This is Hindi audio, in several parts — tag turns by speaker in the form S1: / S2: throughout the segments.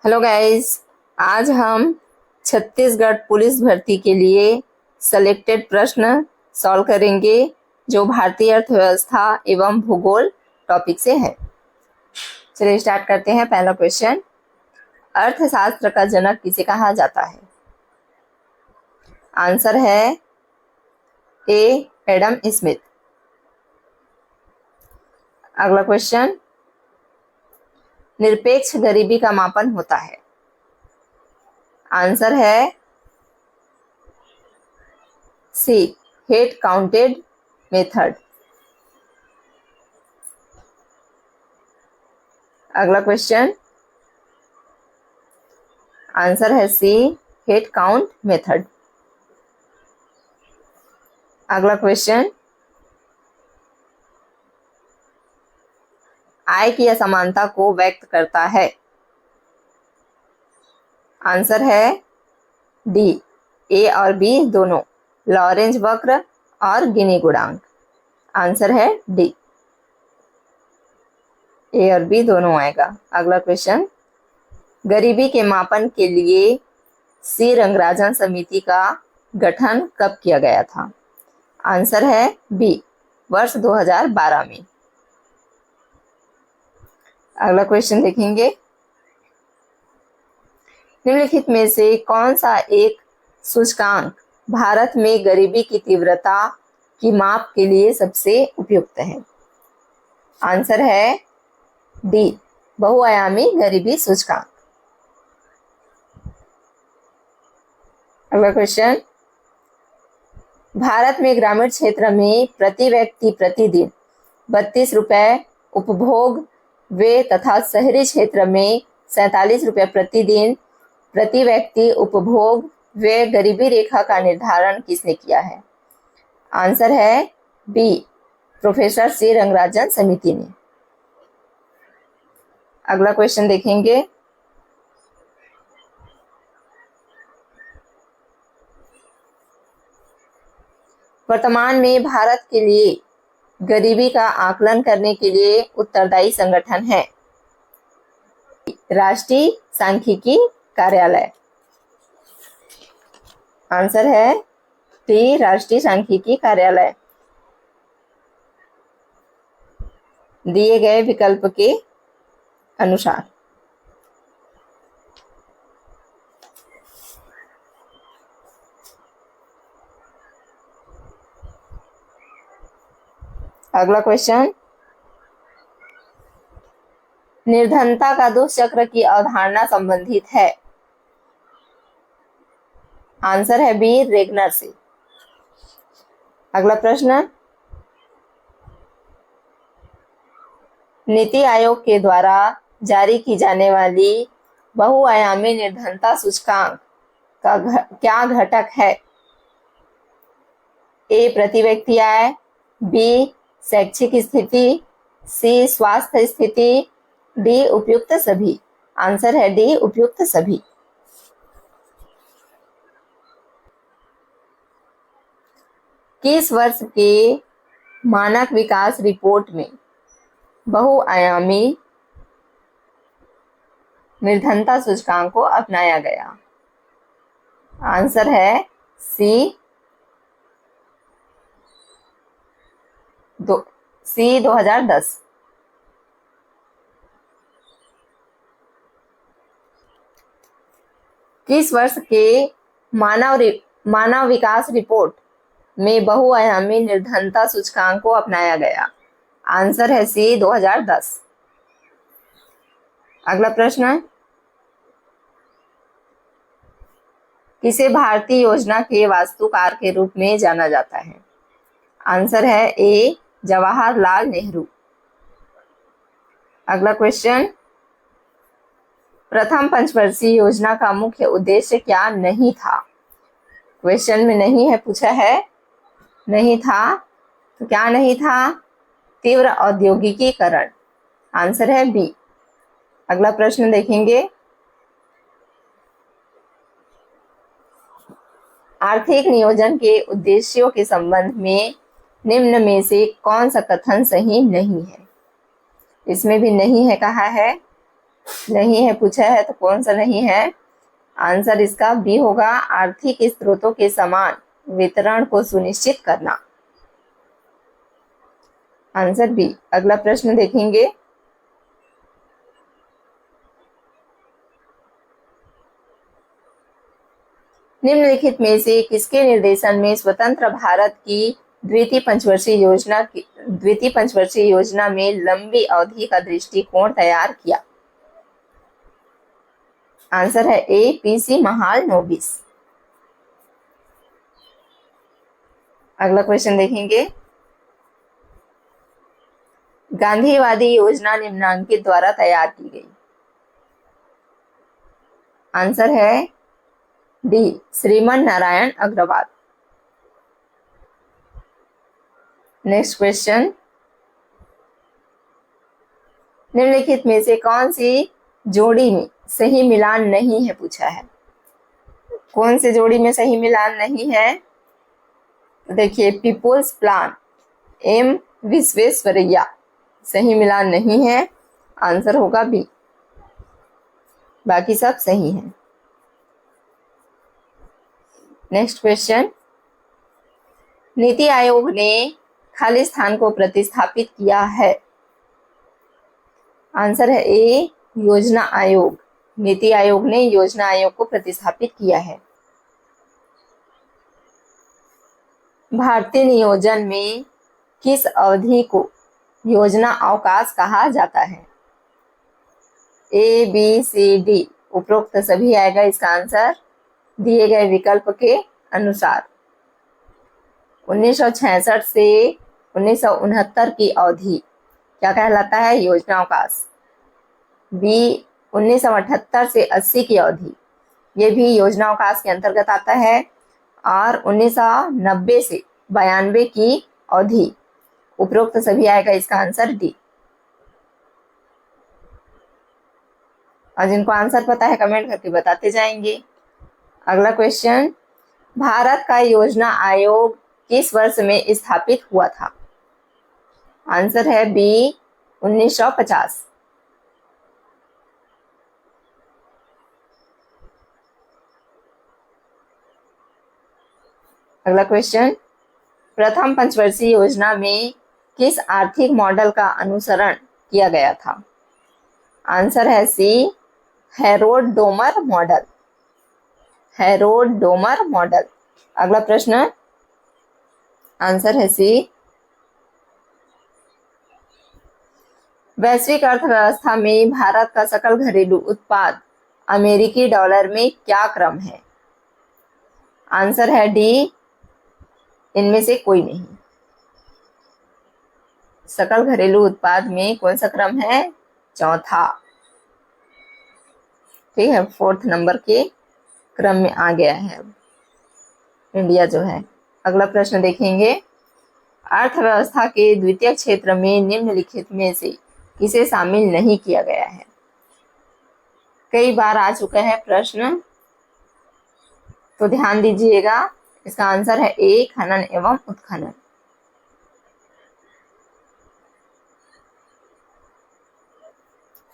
S1: हेलो गाइस, आज हम छत्तीसगढ़ पुलिस भर्ती के लिए सेलेक्टेड प्रश्न सॉल्व करेंगे जो भारतीय अर्थव्यवस्था एवं भूगोल टॉपिक से है। चलिए स्टार्ट करते हैं। पहला क्वेश्चन, अर्थशास्त्र का जनक किसे कहा जाता है? आंसर है ए एडम स्मिथ। अगला क्वेश्चन, निरपेक्ष गरीबी का मापन होता है? आंसर है सी हेड काउंटेड मेथड। अगला क्वेश्चन, आंसर है सी हेड काउंट मेथड। अगला क्वेश्चन, आय की असमानता को व्यक्त करता है? आंसर है डी ए और बी दोनों, लॉरेंज वक्र और गिनी गुणांक। आंसर है डी, ए और बी दोनों आएगा। अगला क्वेश्चन, गरीबी के मापन के लिए सी रंगराजन समिति का गठन कब किया गया था? आंसर है बी, वर्ष 2012 में। अगला क्वेश्चन देखेंगे, निम्नलिखित में से कौन सा एक सूचकांक भारत में गरीबी की तीव्रता की माप के लिए सबसे उपयुक्त है? आंसर है डी, बहुआयामी गरीबी सूचकांक। अगला क्वेश्चन, भारत में ग्रामीण क्षेत्र में प्रति व्यक्ति प्रतिदिन 32 रुपए उपभोग व्यय तथा शहरी क्षेत्र में 47 रुपए प्रतिदिन प्रति व्यक्ति उपभोग व्यय गरीबी रेखा का निर्धारण किसने किया है? आंसर है बी, प्रोफेसर सी रंगराजन समिति ने। अगला क्वेश्चन देखेंगे, वर्तमान में भारत के लिए गरीबी का आकलन करने के लिए उत्तरदायी संगठन है? राष्ट्रीय सांख्यिकी कार्यालय। आंसर है डी, राष्ट्रीय सांख्यिकी कार्यालय। दिए गए विकल्प के अनुसार। अगला क्वेश्चन, निर्धनता का दुष्चक्र की अवधारणा संबंधित है? आंसर है बी, रेगनर से। अगला प्रश्न, नीति आयोग के द्वारा जारी की जाने वाली बहुआयामी निर्धनता सूचकांक का क्या घटक है? ए प्रति व्यक्ति आय, बी शैक्षिक स्थिति, सी स्वास्थ्य स्थिति, डी उपयुक्त सभी। आंसर है डी, उपयुक्त सभी। किस वर्ष के मानक विकास रिपोर्ट में बहुआयामी निर्धनता सूचकांक को अपनाया गया? आंसर है सी 2010। किस वर्ष के मानव विकास रिपोर्ट में बहुआयामी निर्धनता सूचकांक को अपनाया गया? आंसर है सी, 2010। अगला प्रश्न, किसे भारतीय योजना के वास्तुकार के रूप में जाना जाता है? आंसर है ए, जवाहरलाल नेहरू। अगला क्वेश्चन, प्रथम पंचवर्षीय योजना का मुख्य उद्देश्य क्या नहीं था? क्वेश्चन में नहीं है, पूछा है नहीं था, तो क्या नहीं था? तीव्र औद्योगिकीकरण। आंसर है बी। अगला प्रश्न देखेंगे, आर्थिक नियोजन के उद्देश्यों के संबंध में निम्न में से कौन सा कथन सही नहीं है? इसमें भी नहीं है कहा है। नहीं है पूछा है, तो कौन सा नहीं है? आंसर इसका बी होगा, आर्थिक स्रोतों के समान वितरण को सुनिश्चित करना। Answer B. अगला प्रश्न देखेंगे। निम्नलिखित में से किसके निर्देशन में स्वतंत्र भारत की द्वितीय पंचवर्षीय योजना में लंबी अवधि का दृष्टिकोण तैयार किया? आंसर है ए, पीसी महालनोबिस। अगला क्वेश्चन देखेंगे। गांधीवादी योजना निम्नांकित द्वारा तैयार की गई? आंसर है D, Shriman Narayan Agarwal. Next question. निम्नलिखित में से कौन सी जोड़ी में सही मिलान नहीं है पूछा है? कौन सी जोड़ी में सही मिलान नहीं है? देखिए, पीपुल्स प्लान, एम विश्वेश्वरैया, सही मिलान नहीं है। आंसर होगा बी, बाकी सब सही है। Next question. नीति आयोग ने खालिस्तान को प्रतिस्थापित किया है? आंसर है ए, योजना आयोग। नीति आयोग ने योजना आयोग को प्रतिस्थापित किया है। भारतीय नियोजन में किस अवधि को योजना अवकाश कहा जाता है? ए, बी, सी, डी, उपरोक्त सभी आएगा इसका आंसर दिए गए विकल्प के अनुसार। 1966 से 1969 की अवधि क्या कहलाता है? योजना अवकाश। बी, 1978 से 80 की अवधि, ये भी योजना अवकाश के अंतर्गत आता है। और 1990 से 92 की अवधि, उपरोक्त सभी आएगा इसका आंसर डी। और जिनको आंसर पता है कमेंट करके बताते जाएंगे। अगला क्वेश्चन। भारत का योजना आयोग किस वर्ष में स्थापित हुआ था? आंसर है बी, 1950। अगला क्वेश्चन। प्रथम पंचवर्षीय योजना में किस आर्थिक मॉडल का अनुसरण किया गया था? आंसर है C, Harrod Domar model. Harrod Domar model. अगला प्रश्न, आंसर है सी। वैश्विक अर्थव्यवस्था में भारत का सकल घरेलू उत्पाद अमेरिकी डॉलर में क्या क्रम है? आंसर है डी, इनमें से कोई नहीं। सकल घरेलू उत्पाद में कौन सा क्रम है? चौथा। ठीक है, 4th नंबर के क्रम में आ गया है अब इंडिया जो है। अगला प्रश्न देखेंगे। अर्थव्यवस्था के द्वितीय क्षेत्र में निम्नलिखित में से किसे शामिल नहीं किया गया है? कई बार आ चुका है प्रश्न, तो ध्यान दीजिएगा। इसका आंसर है ए, खनन एवं उत्खनन।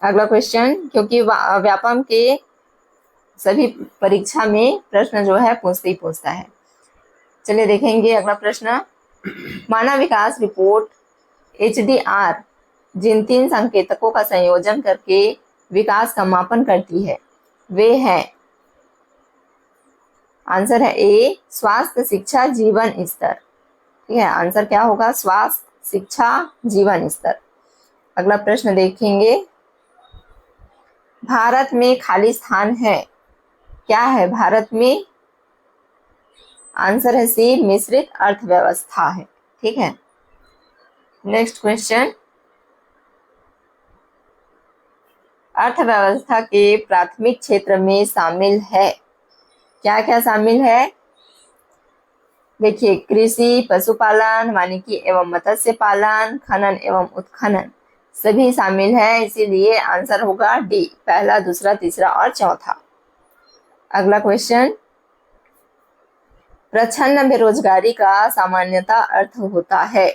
S1: अगला क्वेश्चन, क्योंकि व्यापम के सभी परीक्षा में प्रश्न जो है पूछते ही पूछता है। चलिए देखेंगे अगला प्रश्न। मानव विकास रिपोर्ट HDR जिन 3 संकेतकों का संयोजन करके विकास का मापन करती है वे हैं? आंसर है ए, स्वास्थ्य, शिक्षा, जीवन स्तर। ठीक है, आंसर क्या होगा? स्वास्थ्य, शिक्षा, जीवन स्तर। अगला प्रश्न देखेंगे। भारत में खाली स्थान है, क्या है भारत में? आंसर है सी, मिश्रित अर्थव्यवस्था है। ठीक है। Next question. अर्थव्यवस्था के प्राथमिक क्षेत्र में शामिल है, क्या क्या शामिल है? देखिए, कृषि, पशुपालन, वानिकी एवं मत्स्य पालन, खनन एवं उत्खनन सभी शामिल है। इसीलिए आंसर होगा डी, पहला, दूसरा, तीसरा और चौथा। अगला क्वेश्चन। प्रच्छन्न बेरोजगारी का सामान्यतः अर्थ होता है?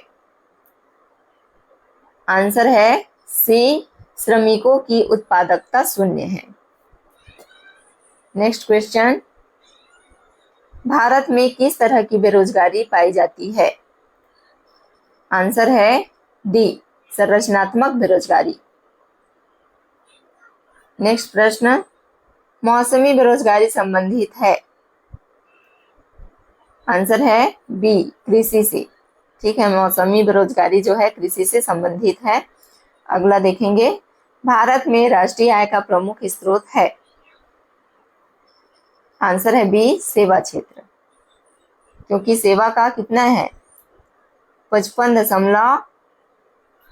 S1: आंसर है सी, श्रमिकों की उत्पादकता शून्य है। नेक्स्ट क्वेश्चन, भारत में किस तरह की बेरोजगारी पाई जाती है? आंसर है डी, संरचनात्मक बेरोजगारी। नेक्स्ट प्रश्न, मौसमी बेरोजगारी संबंधित है? आंसर है बी, कृषि से। ठीक है, मौसमी बेरोजगारी जो है कृषि से संबंधित है। अगला देखेंगे, भारत में राष्ट्रीय आय का प्रमुख स्रोत है? आंसर है बी, सेवा क्षेत्र, क्योंकि सेवा का कितना है 55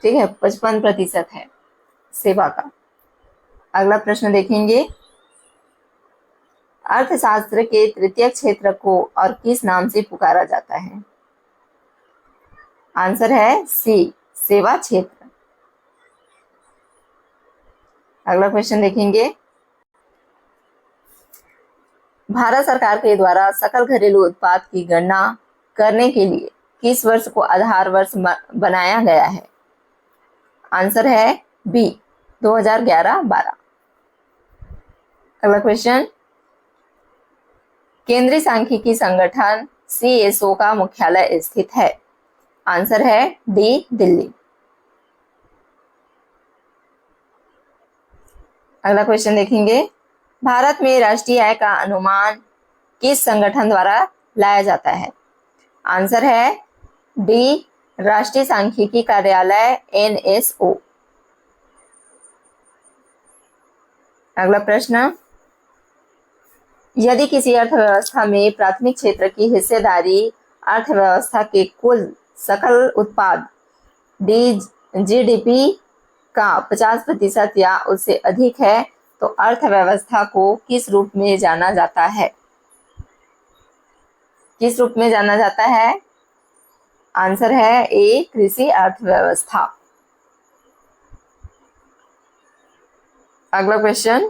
S1: ठीक है 55% है सेवा का। अगला प्रश्न देखेंगे, अर्थशास्त्र के तृतीय क्षेत्र को और किस नाम से पुकारा जाता है? आंसर है सी, सेवा क्षेत्र। अगला क्वेश्चन देखेंगे, भारत सरकार के द्वारा सकल घरेलू उत्पाद की गणना करने के लिए किस वर्ष को आधार वर्ष बनाया गया है? आंसर है बी, 2011-12। अगला क्वेश्चन, केंद्रीय सांख्यिकी संगठन CSO का मुख्यालय स्थित है? आंसर है डी, दिल्ली। अगला क्वेश्चन देखेंगे, भारत में राष्ट्रीय आय का अनुमान किस संगठन द्वारा लाया जाता है? आंसर है डी, राष्ट्रीय सांख्यिकी कार्यालय NSO। अगला प्रश्न, यदि किसी अर्थव्यवस्था में प्राथमिक क्षेत्र की हिस्सेदारी अर्थव्यवस्था के कुल सकल उत्पाद GDP का 50% या उससे अधिक है तो अर्थव्यवस्था को किस रूप में जाना जाता है? किस रूप में जाना जाता है? आंसर है ए, कृषि अर्थव्यवस्था। अगला क्वेश्चन,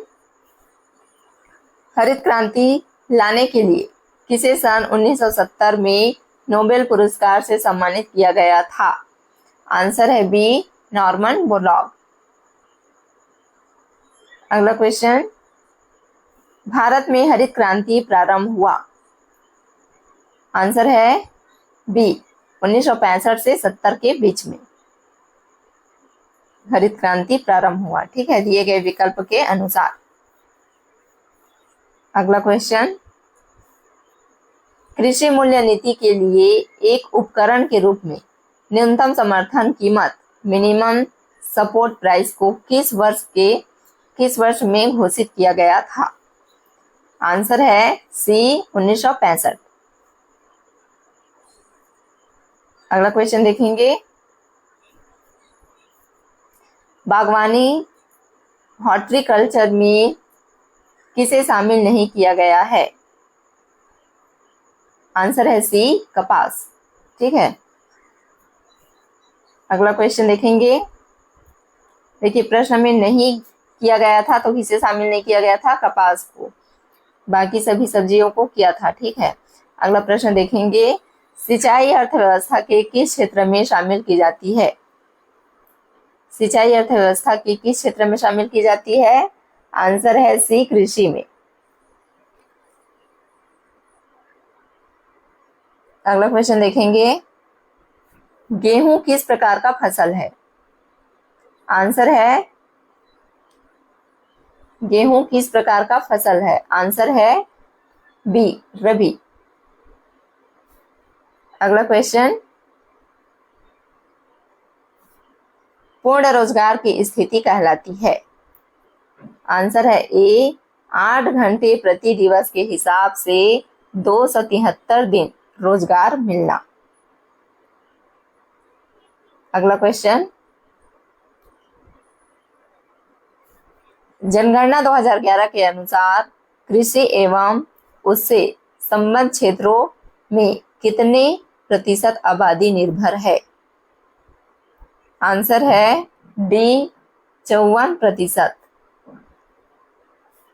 S1: हरित क्रांति लाने के लिए किसे सन 1970 में नोबेल पुरस्कार से सम्मानित किया गया था? आंसर है बी, नॉर्मन बोरलॉग। अगला क्वेश्चन, भारत में हरित क्रांति प्रारंभ हुआ? आंसर है बी, 1965 से 70 के बीच में हरित क्रांति प्रारंभ हुआ। ठीक है, दिए गए विकल्प के अनुसार। अगला क्वेश्चन, कृषि मूल्य नीति के लिए एक उपकरण के रूप में न्यूनतम समर्थन कीमत मिनिमम सपोर्ट प्राइस को किस वर्ष में घोषित किया गया था? आंसर है सी, 1965। अगला क्वेश्चन देखेंगे, बागवानी हॉर्टिकल्चर में किसे शामिल नहीं किया गया है? आंसर है सी, कपास। ठीक है, अगला क्वेश्चन देखेंगे, देखिए प्रश्न में नहीं किया गया था तो किसे शामिल नहीं किया गया था? कपास को, बाकी सभी सब्जियों को किया था। ठीक है, अगला प्रश्न देखेंगे, सिंचाई अर्थव्यवस्था के किस क्षेत्र में शामिल की जाती है? सिंचाई अर्थव्यवस्था के किस क्षेत्र में शामिल की जाती है? आंसर है सी, कृषि में। अगला क्वेश्चन देखेंगे, गेहूं किस प्रकार का फसल है? आंसर है गेहूं किस प्रकार का फसल है? आंसर है बी, रबी। अगला क्वेश्चन, पूर्ण रोजगार की स्थिति कहलाती है? आंसर है ए, 8 घंटे प्रति दिवस के हिसाब से 273 दिन रोजगार मिलना। अगला क्वेश्चन, जनगणना 2011 के अनुसार कृषि एवं उससे संबद्ध क्षेत्रों में कितने प्रतिशत आबादी निर्भर है? आंसर है डी, 54%।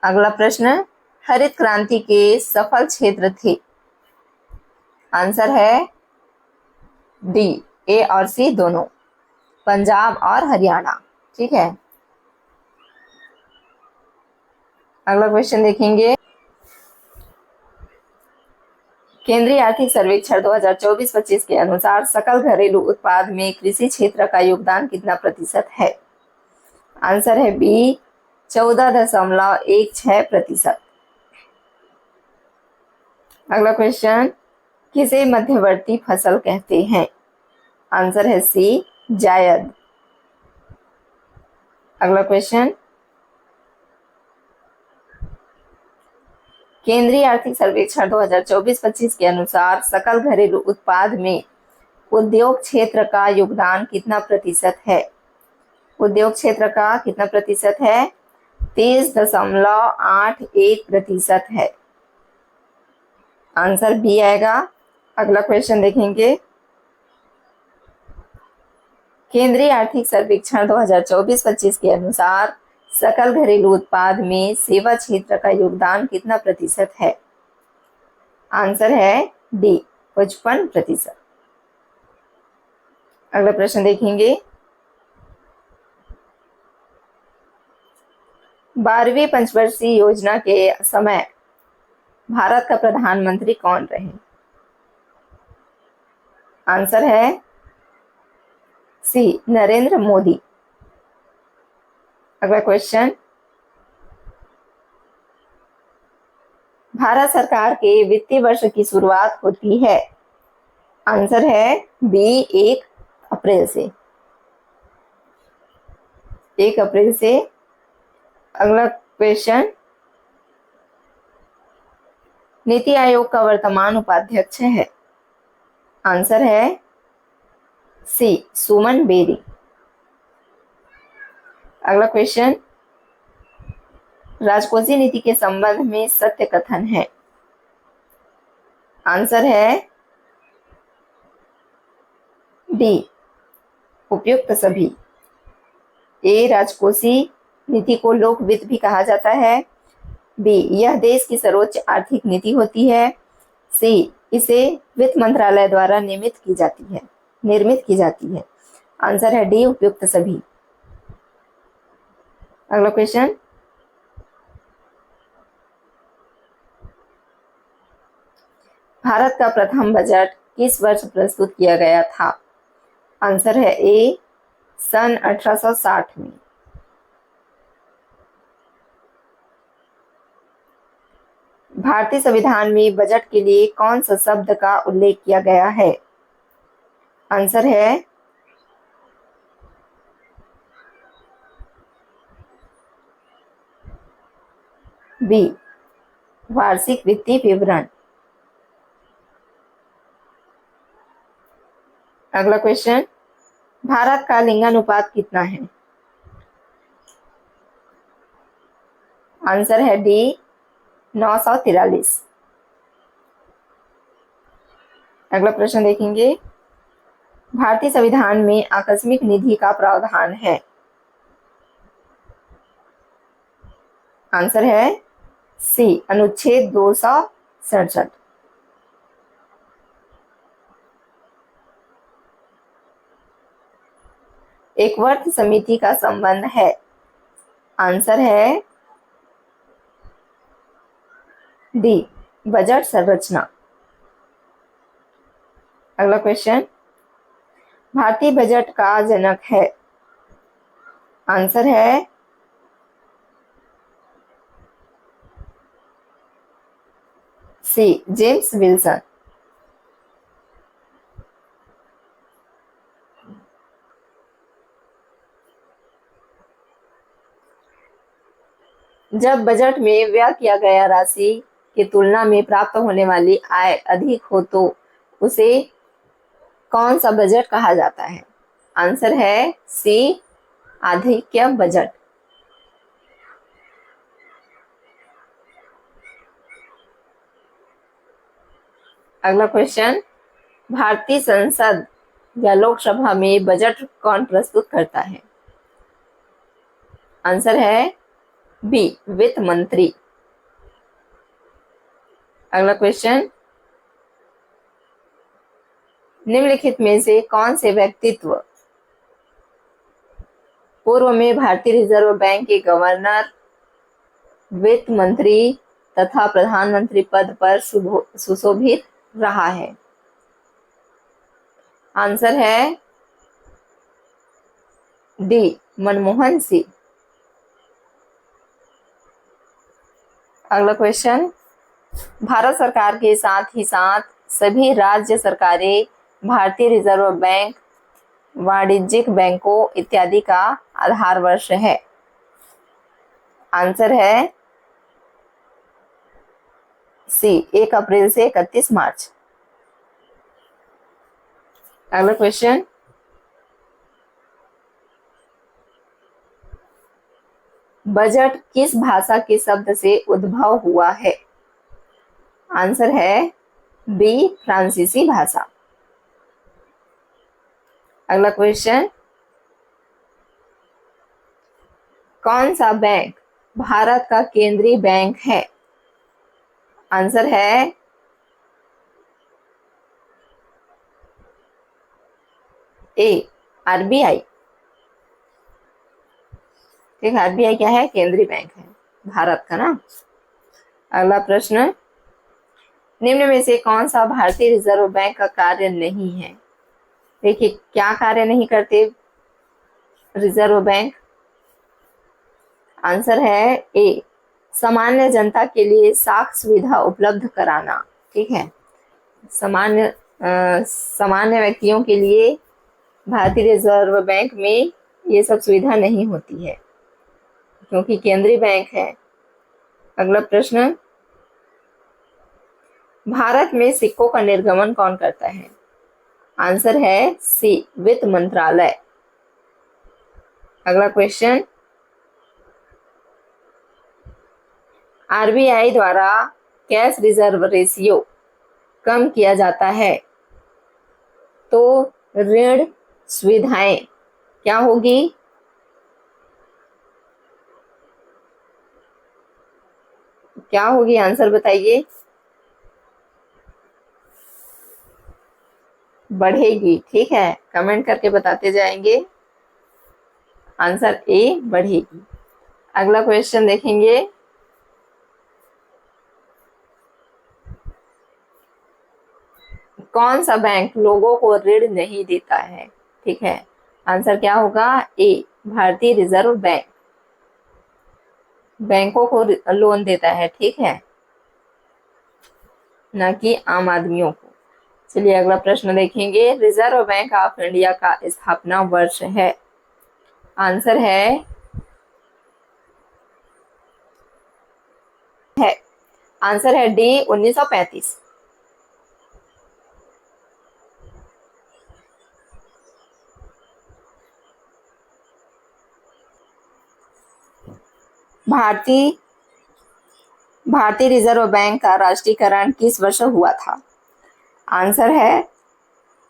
S1: अगला प्रश्न, हरित क्रांति के सफल क्षेत्र थे? आंसर है डी, ए और सी दोनों, पंजाब और हरियाणा। ठीक है, अगला क्वेश्चन देखेंगे, केंद्रीय आर्थिक सर्वेक्षण 2024-25 के अनुसार सकल घरेलू उत्पाद में कृषि क्षेत्र का योगदान कितना प्रतिशत है? आंसर है बी 14.16%। अगला क्वेश्चन, किसे मध्यवर्ती फसल कहते हैं? आंसर है सी जायद। अगला क्वेश्चन, केंद्रीय आर्थिक सर्वेक्षण 2024-25 के अनुसार सकल घरेलू उत्पाद में उद्योग क्षेत्र का योगदान कितना प्रतिशत है? उद्योग क्षेत्र का कितना प्रतिशत है? 30.81% है। आंसर बी आएगा। अगला क्वेश्चन देखेंगे, केंद्रीय आर्थिक सर्वेक्षण 2024-25 के अनुसार सकल घरेलू उत्पाद में सेवा क्षेत्र का योगदान कितना प्रतिशत है? आंसर है डी 55%। अगला प्रश्न देखेंगे, 12वीं पंचवर्षीय योजना के समय भारत का प्रधानमंत्री कौन रहे? आंसर है सी नरेंद्र मोदी। अगला क्वेश्चन, भारत सरकार के वित्तीय वर्ष की शुरुआत होती है? आंसर है बी 1 अप्रैल से। 1 अप्रैल से। अगला क्वेश्चन, नीति आयोग का वर्तमान उपाध्यक्ष है? आंसर है सी सुमन बेरी। अगला क्वेश्चन, राजकोषीय नीति के संबंध में सत्य कथन है? आंसर है डी उपयुक्त सभी। ए राजकोषीय नीति को लोक वित्त भी कहा जाता है। बी यह देश की सर्वोच्च आर्थिक नीति होती है। सी इसे वित्त मंत्रालय द्वारा निर्मित की जाती है। आंसर है डी उपयुक्त सभी। अगला क्वेश्चन, भारत का प्रथम बजट किस वर्ष प्रस्तुत किया गया था? आंसर है ए सन 1860 में। भारतीय संविधान में बजट के लिए कौन सा शब्द का उल्लेख किया गया है? आंसर है बी वार्षिक वित्तीय विवरण। अगला क्वेश्चन, भारत का लिंगानुपात कितना है? आंसर है डी 943। अगला प्रश्न देखेंगे, भारतीय संविधान में आकस्मिक निधि का प्रावधान है? आंसर है सी अनुच्छेद 267। एकवर्त समिति का संबंध है? आंसर है डी बजट संरचना। अगला क्वेश्चन, भारतीय बजट का जनक है? आंसर है सी जेम्स विल्सन। जब बजट में व्यय किया गया राशि की तुलना में प्राप्त होने वाली आय अधिक हो तो उसे कौन सा बजट कहा जाता है? आंसर है सी आधिक्य बजट। अगला क्वेश्चन, भारतीय संसद या लोकसभा में बजट कौन प्रस्तुत करता है? आंसर है बी वित्त मंत्री। अगला क्वेश्चन, निम्नलिखित में से कौन से व्यक्तित्व पूर्व में भारतीय रिजर्व बैंक के गवर्नर वित्त मंत्री तथा प्रधानमंत्री पद पर सुशोभित रहा है? आंसर है डी, मनमोहन सिंह। अगला क्वेश्चन, भारत सरकार के साथ ही साथ सभी राज्य सरकारें भारतीय रिजर्व बैंक, वाणिज्यिक बैंकों इत्यादि का आधार वर्ष है? आंसर है सी, 1 अप्रैल से 31 मार्च। अगला क्वेश्चन, बजट किस भाषा के शब्द से उद्भव हुआ है? आंसर है बी, फ्रांसीसी भाषा। अगला क्वेश्चन, कौन सा बैंक भारत का केंद्रीय बैंक है? आंसर है ए, आरबीआई। ठीक है, आरबीआई क्या है? केंद्रीय बैंक है भारत का ना। अगला प्रश्न, निम्न में से कौन सा भारतीय रिजर्व बैंक का कार्य नहीं है? देखिए, क्या कार्य नहीं करते रिजर्व बैंक? आंसर है ए, सामान्य जनता के लिए साख सुविधा उपलब्ध कराना। ठीक है, सामान्य व्यक्तियों के लिए भारतीय रिजर्व बैंक में ये सब सुविधा नहीं होती है क्योंकि केंद्रीय बैंक है। अगला प्रश्न, भारत में सिक्कों का निर्गमन कौन करता है? आंसर है सी, वित्त मंत्रालय। अगला क्वेश्चन, आरबीआई द्वारा कैश रिजर्व रेशियो कम किया जाता है तो ऋण सुविधाएं क्या होगी? क्या होगी? आंसर बताइए। बढ़ेगी। ठीक है, कमेंट करके बताते जाएंगे। आंसर ए, बढ़ेगी। अगला क्वेश्चन देखेंगे, कौन सा बैंक लोगों को ऋण नहीं देता है? ठीक है, आंसर क्या होगा? ए, भारतीय रिजर्व बैंक बैंकों को लोन देता है। ठीक है, न कि आम आदमियों को। चलिए अगला प्रश्न देखेंगे, रिजर्व बैंक ऑफ इंडिया का स्थापना वर्ष है? आंसर है आंसर है डी, 1935। भारतीय रिजर्व बैंक का राष्ट्रीयकरण किस वर्ष हुआ था? आंसर है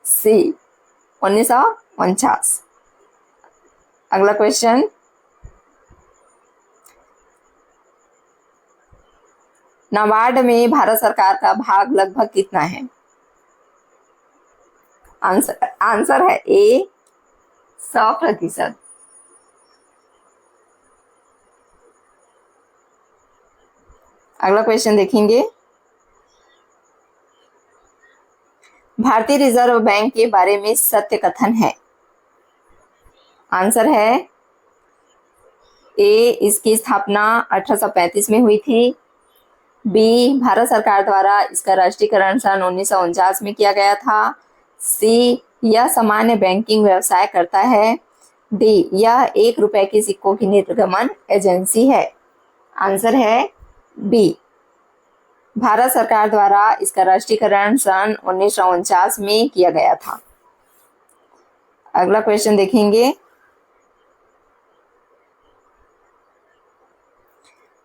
S1: सी, 1949। अगला क्वेश्चन, नाबार्ड में भारत सरकार का भाग लगभग कितना है? आंसर है ए, 100%। अगला क्वेश्चन देखेंगे, भारतीय रिजर्व बैंक के बारे में सत्य कथन है? आंसर है ए, इसकी स्थापना 1835 में हुई थी। बी, भारत सरकार द्वारा इसका राष्ट्रीयकरण सन 1949 में किया गया था। सी, यह सामान्य बैंकिंग व्यवसाय करता है। डी, यह 1 रुपए के सिक्कों की निर्गमन एजेंसी है। आंसर है बी, भारत सरकार द्वारा इसका राष्ट्रीयकरण सन 1949 में किया गया था। अगला क्वेश्चन देखेंगे,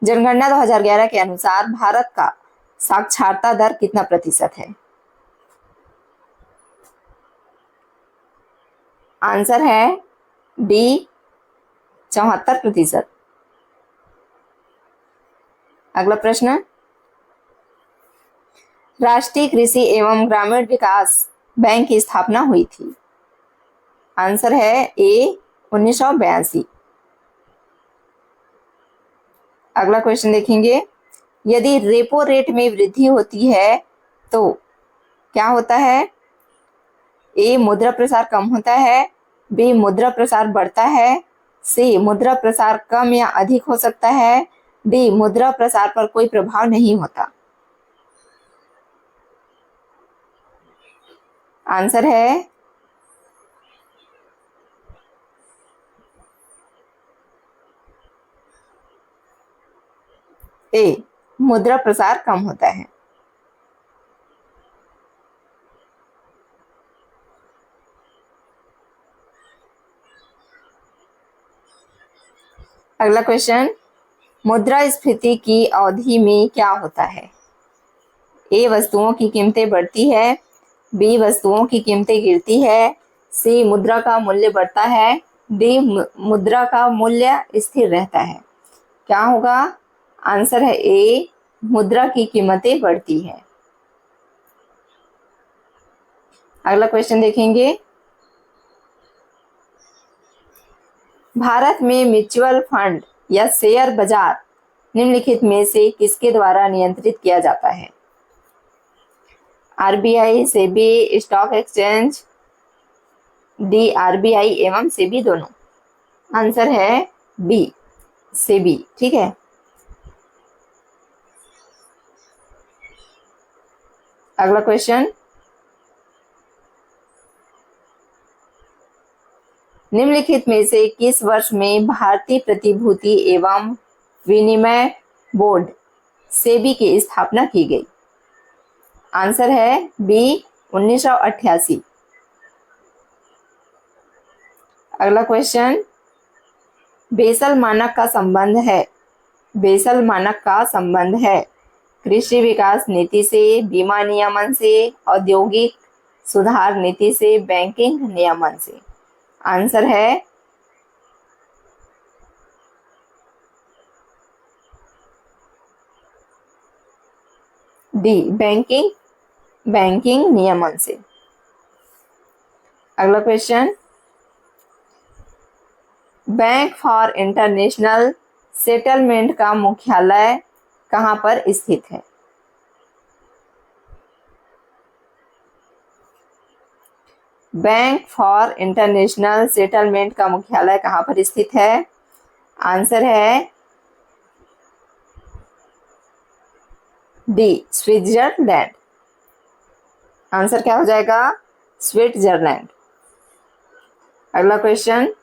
S1: जनगणना 2011 के अनुसार भारत का साक्षरता दर कितना प्रतिशत है? आंसर है डी, 74%। अगला प्रश्न, राष्ट्रीय कृषि एवं ग्रामीण विकास बैंक की स्थापना हुई थी? आंसर है ए, 1982। अगला क्वेश्चन देखेंगे, यदि रेपो रेट में वृद्धि होती है तो क्या होता है? ए मुद्रा प्रसार कम होता है, बी मुद्रा प्रसार बढ़ता है, सी मुद्रा प्रसार कम या अधिक हो सकता है, डी मुद्रा प्रसार पर कोई प्रभाव नहीं होता। आंसर है ए मुद्रा प्रसार कम होता है। अगला क्वेश्चन, मुद्रास्फीति की अवधि में क्या होता है? ए वस्तुओं की कीमतें बढ़ती है, बी वस्तुओं की कीमतें गिरती है, सी मुद्रा का मूल्य बढ़ता है, डी मुद्रा का मूल्य स्थिर रहता है। क्या होगा? आंसर है ए मुद्रा की कीमतें बढ़ती है। अगला क्वेश्चन देखेंगे, भारत में म्यूचुअल फंड या शेयर बाजार निम्नलिखित में से किसके द्वारा नियंत्रित किया जाता है? RBI, SEBI, stock exchange, D RBI एवं सेबी दोनों। आंसर है बी सेबी। ठीक है, अगला क्वेश्चन, निम्नलिखित में से किस वर्ष में भारतीय प्रतिभूति एवं विनिमय बोर्ड सेबी की स्थापना की गई? आंसर है बी 1988। अगला क्वेश्चन, बेसल मानक का संबंध है, बेसल मानक का संबंध है कृषि विकास नीति से, बीमा नियमन से, औद्योगिक सुधार नीति से, बैंकिंग नियमन से। आंसर है डी बैंकिंग नियमन से। अगला question, bank for international settlement का मुख्यालय कहां पर स्थित है? बैंक फॉर इंटरनेशनल सेटलमेंट का मुख्यालय कहां पर स्थित है? आंसर है डी स्विट्जरलैंड। आंसर क्या हो जाएगा? स्विट्जरलैंड। अगला क्वेश्चन,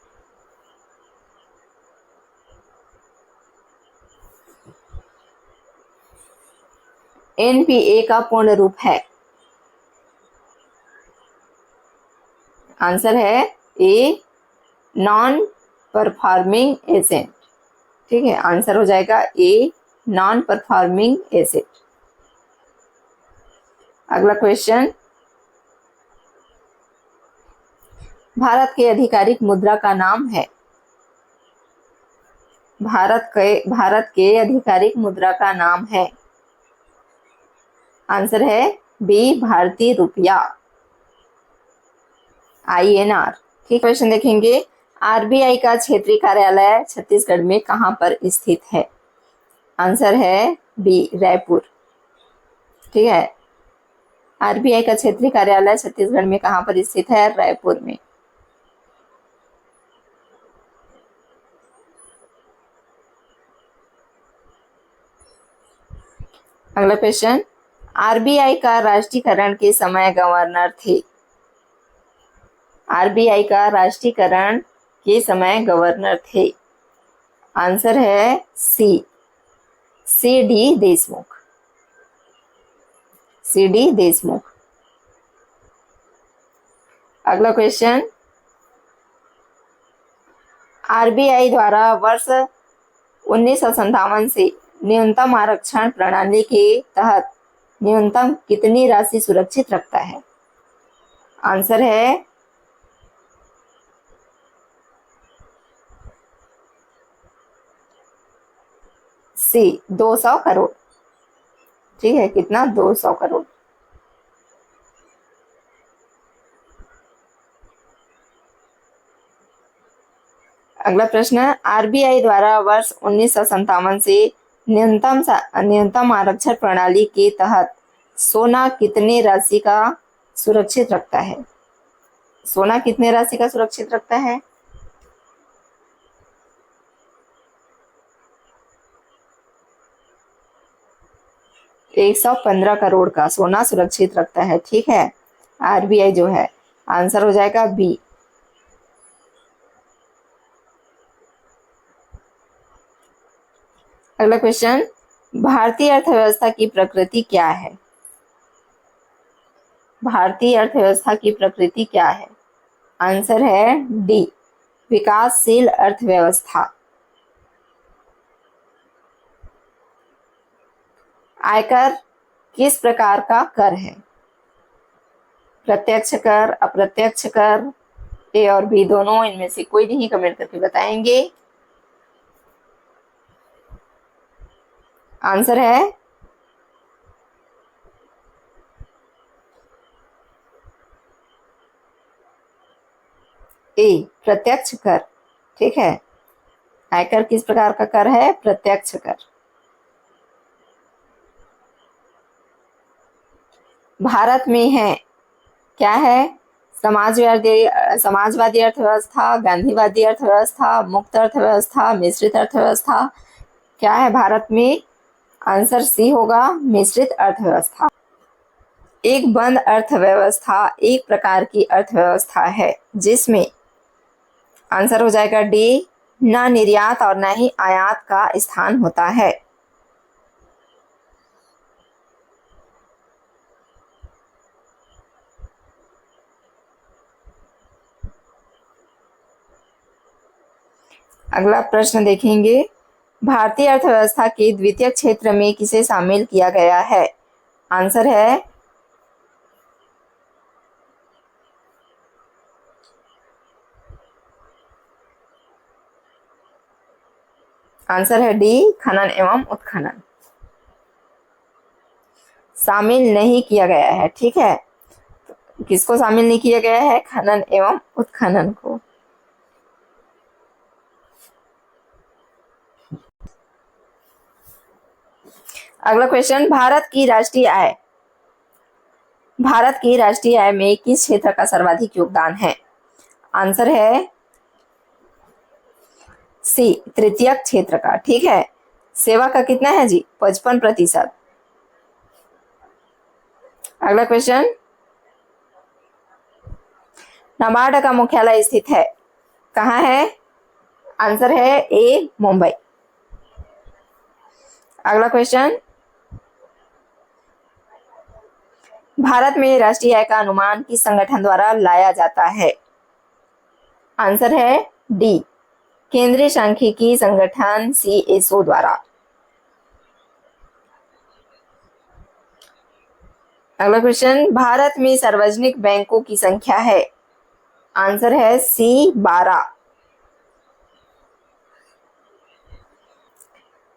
S1: एनपीए का पूर्ण रूप है? आंसर है ए नॉन परफॉर्मिंग एसेट। ठीक है, आंसर हो जाएगा ए नॉन परफॉर्मिंग एसेट। अगला क्वेश्चन, भारत के आधिकारिक मुद्रा का नाम है? भारत के आधिकारिक मुद्रा का नाम है? आंसर है बी भारतीय रुपया, INR। ठीक, क्वेश्चन देखेंगे, आरबीआई का क्षेत्रीय कार्यालय छत्तीसगढ़ में कहां पर स्थित है? आंसर है बी रायपुर। ठीक है, आरबीआई का क्षेत्रीय कार्यालय छत्तीसगढ़ में कहां पर स्थित है? रायपुर में। अगला क्वेश्चन, आरबीआई का राष्ट्रीयकरण के समय गवर्नर थे? आरबीआई का राष्ट्रीयकरण के समय गवर्नर थे? आंसर है C D Deshmukh. C D Deshmukh. अगला क्वेश्चन, आरबीआई द्वारा वर्ष 1957 से न्यूनतम आरक्षण प्रणाली के तहत न्यूनतम कितनी राशि सुरक्षित रखता है? आंसर है सी 200 करोड़। ठीक है, कितना? 200 करोड़। अगला प्रश्न, आरबीआई द्वारा वर्ष 1957 से न्यूनतम आरक्षण प्रणाली के तहत सोना कितने राशि का सुरक्षित रखता है? सोना कितने राशि का सुरक्षित रखता है? $115 करोड़ का सोना सुरक्षित रखता है। ठीक है, आरबीआई जो है। आंसर हो जाएगा बी। अगला क्वेश्चन, भारतीय अर्थव्यवस्था की प्रकृति क्या है? भारतीय अर्थव्यवस्था की प्रकृति क्या है? आंसर है डी, विकासशील अर्थव्यवस्था। आयकर किस प्रकार का कर है? प्रत्यक्ष कर, अप्रत्यक्ष कर, ए और बी दोनों, इनमें से कोई नहीं, कमेंट करके बताएंगे। आंसर है ए, प्रत्यक्ष कर। ठीक है, आयकर किस प्रकार का कर है? प्रत्यक्ष कर। भारत में है, क्या है? समाजवादी अर्थव्यवस्था, गांधीवादी अर्थव्यवस्था, मुक्त अर्थव्यवस्था, मिश्रित अर्थव्यवस्था, क्या है भारत में? आंसर सी होगा, मिश्रित अर्थव्यवस्था। एक बंद अर्थव्यवस्था एक प्रकार की अर्थव्यवस्था है जिसमें, आंसर हो जाएगा डी, न निर्यात और न ही आयात का स्थान होता है। अगला प्रश्न देखेंगे, भारतीय अर्थव्यवस्था के द्वितीय क्षेत्र में किसे शामिल किया गया है? आंसर है डी, खनन एवं उत्खनन। शामिल नहीं किया गया है। ठीक है, किसको शामिल नहीं किया गया है? खनन एवं उत्खनन को। अगला क्वेश्चन, भारत की राष्ट्रीय आय में किस क्षेत्र का सर्वाधिक योगदान है? आंसर है सी, तृतीयक क्षेत्र का। ठीक है, सेवा का कितना है जी? 55%। अगला क्वेश्चन, नाबार्ड का मुख्यालय स्थित है, कहाँ है? आंसर है ए, मुंबई। अगला क्वेश्चन, भारत में राष्ट्रीय आय का अनुमान किस संगठन द्वारा लाया जाता है? आंसर है डी, केंद्रीय सांख्यिकी संगठन CSO द्वारा। अगला क्वेश्चन, भारत में सार्वजनिक बैंकों की संख्या है? आंसर है सी, 12।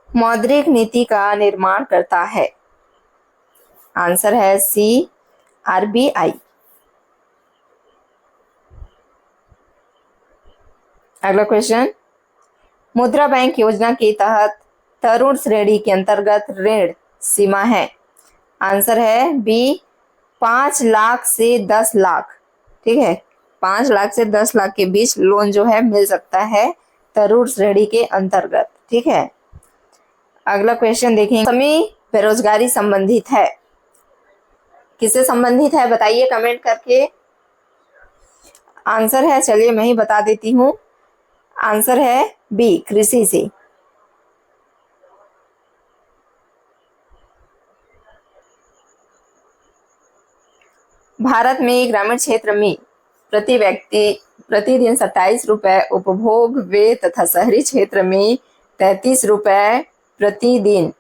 S1: मौद्रिक नीति का निर्माण करता है? आंसर है सी, RBI। अगला क्वेश्चन, मुद्रा बैंक योजना के तहत तरुण श्रेणी के अंतर्गत ऋण सीमा है? आंसर है बी, 5 लाख से 10 लाख। ठीक है, 5 लाख से 10 लाख के बीच लोन जो है मिल सकता है तरुण श्रेणी के अंतर्गत। ठीक है, अगला क्वेश्चन देखेंगे, मौसमी बेरोजगारी संबंधित है, किससे संबंधित है? बताइए कमेंट करके। आंसर है, चलिए मैं ही बता देती हूँ, आंसर है बी, कृषि से। भारत में ग्रामीण क्षेत्र में प्रति व्यक्ति प्रतिदिन 27 रुपए उपभोग व्यय तथा शहरी क्षेत्र में 33 रुपए प्रतिदिन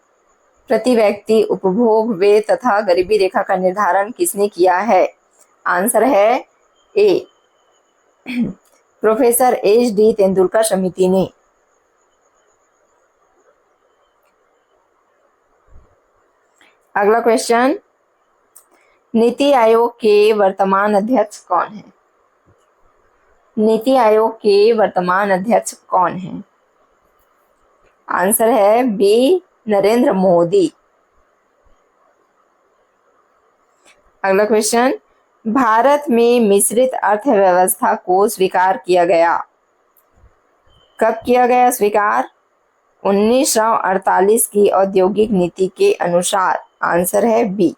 S1: प्रति व्यक्ति उपभोग व्यय तथा गरीबी रेखा का निर्धारण किसने किया है? आंसर है ए, प्रोफेसर HD तेंदुलकर समिति ने। अगला क्वेश्चन, नीति आयोग के वर्तमान अध्यक्ष कौन है? नीति आयोग के वर्तमान अध्यक्ष कौन है? आंसर है बी, नरेंद्र मोदी। अगला क्वेश्चन, भारत में मिश्रित अर्थव्यवस्था को स्वीकार किया गया। कब किया गया स्वीकार? 1948 की औद्योगिक नीति के अनुसार। आंसर है बी।